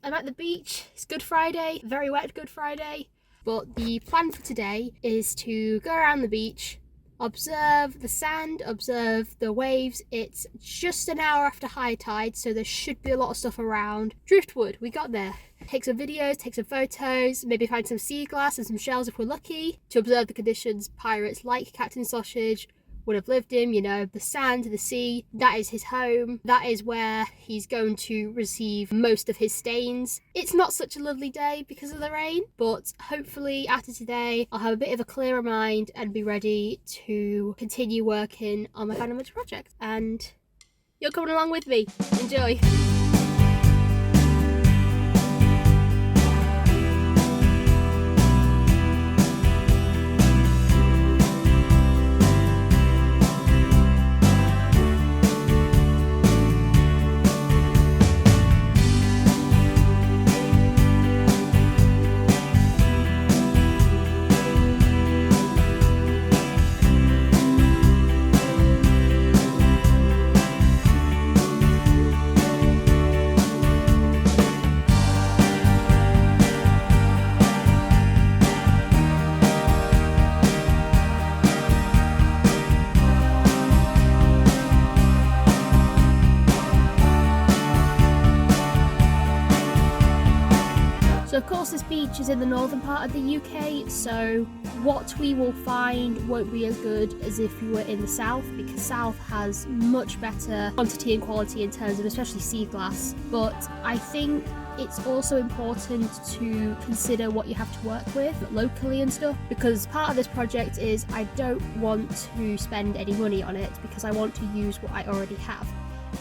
I'm at the beach. It's Good Friday, very wet Good Friday. But the plan for today is to go around the beach, observe the sand, observe the waves. It's just an hour after high tide, so there should be a lot of stuff around. Driftwood, we got there. Take some videos, take some photos, maybe find some sea glass and some shells if we're lucky, to observe the conditions pirates like Captain Sausage would have lived in, you know, the sand, the sea. That is his home. That is where he's going to receive most of his stains. It's not such a lovely day because of the rain, but hopefully after today I'll have a bit of a clearer mind and be ready to continue working on my Final Image project. And you're coming along with me. Enjoy. So of course this beach is in the northern part of the UK, so what we will find won't be as good as if we were in the south, because south has much better quantity and quality in terms of especially sea glass. But I think it's also important to consider what you have to work with locally and stuff, because part of this project is I don't want to spend any money on it because I want to use what I already have.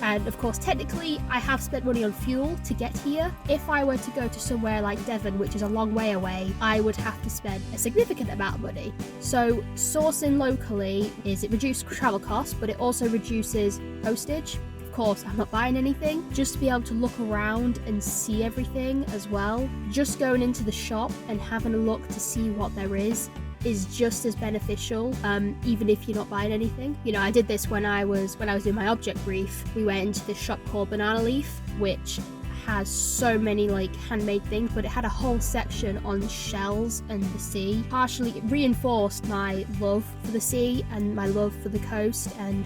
And of course, technically, I have spent money on fuel to get here. If I were to go to somewhere like Devon, which is a long way away, I would have to spend a significant amount of money. So sourcing locally it reduces travel costs, but it also reduces postage. Of course, I'm not buying anything. Just to be able to look around and see everything as well. Just going into the shop and having a look to see what there is just as beneficial, even if you're not buying anything. You know, I did this when I was doing my object brief. We went into this shop called Banana Leaf, which has so many like handmade things, but it had a whole section on shells and the sea. Partially it reinforced my love for the sea and my love for the coast, and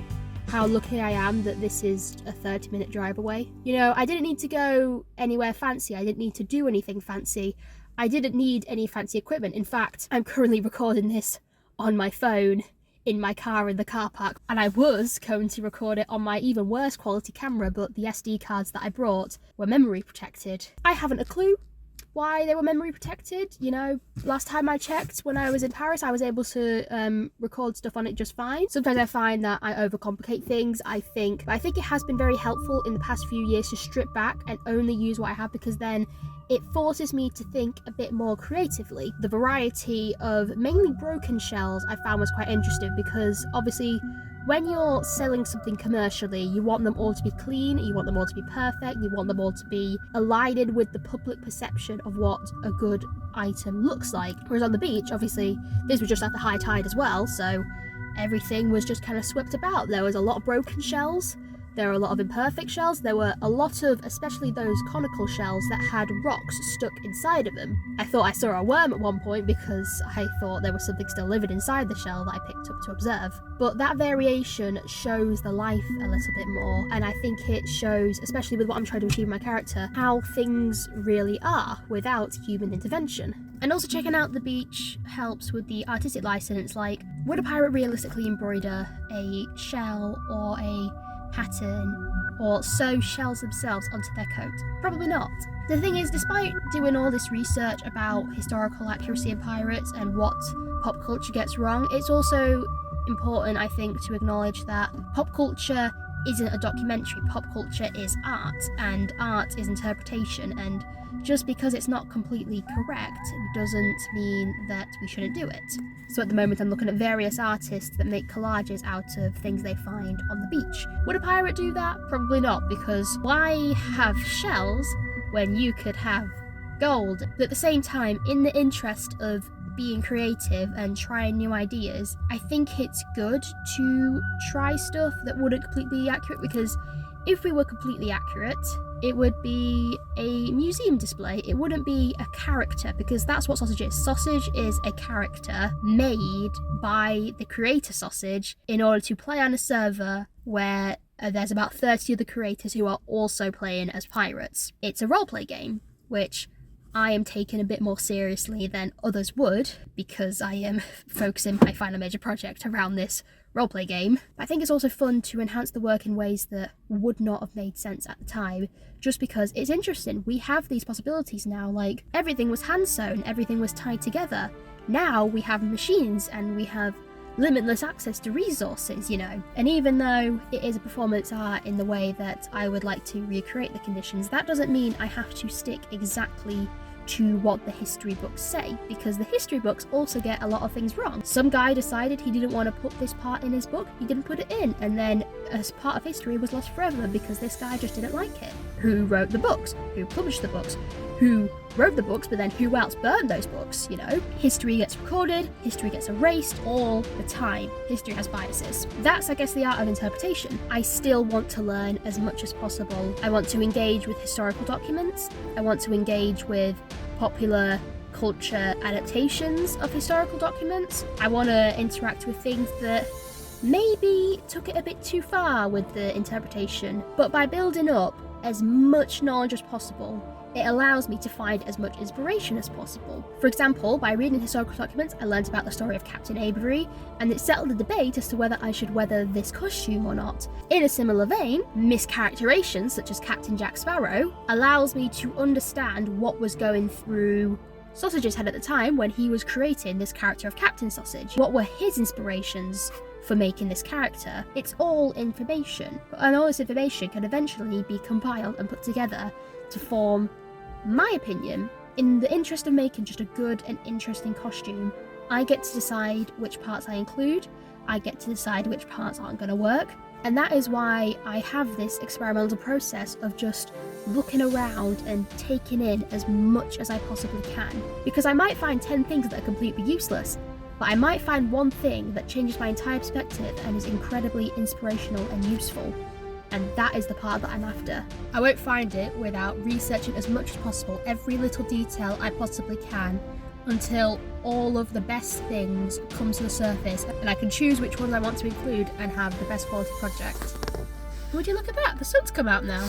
how lucky I am that this is a 30-minute drive away. You know, I didn't need to go anywhere fancy. I didn't need to do anything fancy. I didn't need any fancy equipment. In fact, I'm currently recording this on my phone in my car in the car park, and I was going to record it on my even worse quality camera, but the SD cards that I brought were memory protected. I haven't a clue why they were memory protected. You know, last time I checked when I was in Paris, I was able to record stuff on it just fine. Sometimes I find that I overcomplicate things. I think it has been very helpful in the past few years to strip back and only use what I have, because then it forces me to think a bit more creatively. The variety of mainly broken shells I found was quite interesting, because obviously when you're selling something commercially, you want them all to be clean, you want them all to be perfect, you want them all to be aligned with the public perception of what a good item looks like. Whereas on the beach, obviously, this was just after high tide as well, so everything was just kind of swept about. There was a lot of broken shells, there were a lot of imperfect shells, there were a lot of, especially those conical shells that had rocks stuck inside of them. I thought I saw a worm at one point because I thought there was something still living inside the shell that I picked up to observe. But that variation shows the life a little bit more, and I think it shows, especially with what I'm trying to achieve in my character, how things really are without human intervention. And also checking out the beach helps with the artistic license. Like, would a pirate realistically embroider a shell or a pattern or sew shells themselves onto their coat? Probably not. The thing is, despite doing all this research about historical accuracy in pirates and what pop culture gets wrong, it's also important, I think, to acknowledge that pop culture isn't a documentary. Pop culture is art, and art is interpretation, and just because it's not completely correct doesn't mean that we shouldn't do it. So at the moment I'm looking at various artists that make collages out of things they find on the beach. Would a pirate do that? Probably not, because why have shells when you could have gold? But at the same time, in the interest of being creative and trying new ideas, I think it's good to try stuff that wouldn't completely be accurate, because if we were completely accurate, It would be a museum display. It wouldn't be a character, because that's what sausage is. Sausage is a character made by the creator Sausage in order to play on a server where there's about 30 other creators who are also playing as pirates. It's a roleplay game, which I am taking a bit more seriously than others would, because I am focusing my final major project around this roleplay game. But I think it's also fun to enhance the work in ways that would not have made sense at the time, just because it's interesting. We have these possibilities now, like everything was hand sewn, everything was tied together. Now we have machines and we have limitless access to resources, you know. And even though it is a performance art in the way that I would like to recreate the conditions, that doesn't mean I have to stick exactly to what the history books say, because the history books also get a lot of things wrong. Some guy decided he didn't want to put this part in his book, he didn't put it in, and then as part of history was lost forever because this guy just didn't like it. Who wrote the books? Who published the books? Who wrote the books, but then who else burned those books, you know? History gets recorded, history gets erased all the time. History has biases. That's, I guess, the art of interpretation. I still want to learn as much as possible. I want to engage with historical documents. I want to engage with popular culture adaptations of historical documents. I want to interact with things that maybe took it a bit too far with the interpretation, but by building up as much knowledge as possible, it allows me to find as much inspiration as possible. For example, by reading historical documents, I learned about the story of Captain Avery, and it settled the debate as to whether I should weather this costume or not. In a similar vein, mischaracterizations, such as Captain Jack Sparrow, allows me to understand what was going through Sausage's head at the time when he was creating this character of Captain Sausage. What were his inspirations for making this character? It's all information, and all this information can eventually be compiled and put together to form my opinion. In the interest of making just a good and interesting costume, I get to decide which parts I include, I get to decide which parts aren't going to work, and that is why I have this experimental process of just looking around and taking in as much as I possibly can. Because I might find 10 things that are completely useless, but I might find one thing that changes my entire perspective and is incredibly inspirational and useful. And that is the part that I'm after. I won't find it without researching as much as possible, every little detail I possibly can, until all of the best things come to the surface and I can choose which ones I want to include and have the best quality project. Would you look at that? The sun's come out now.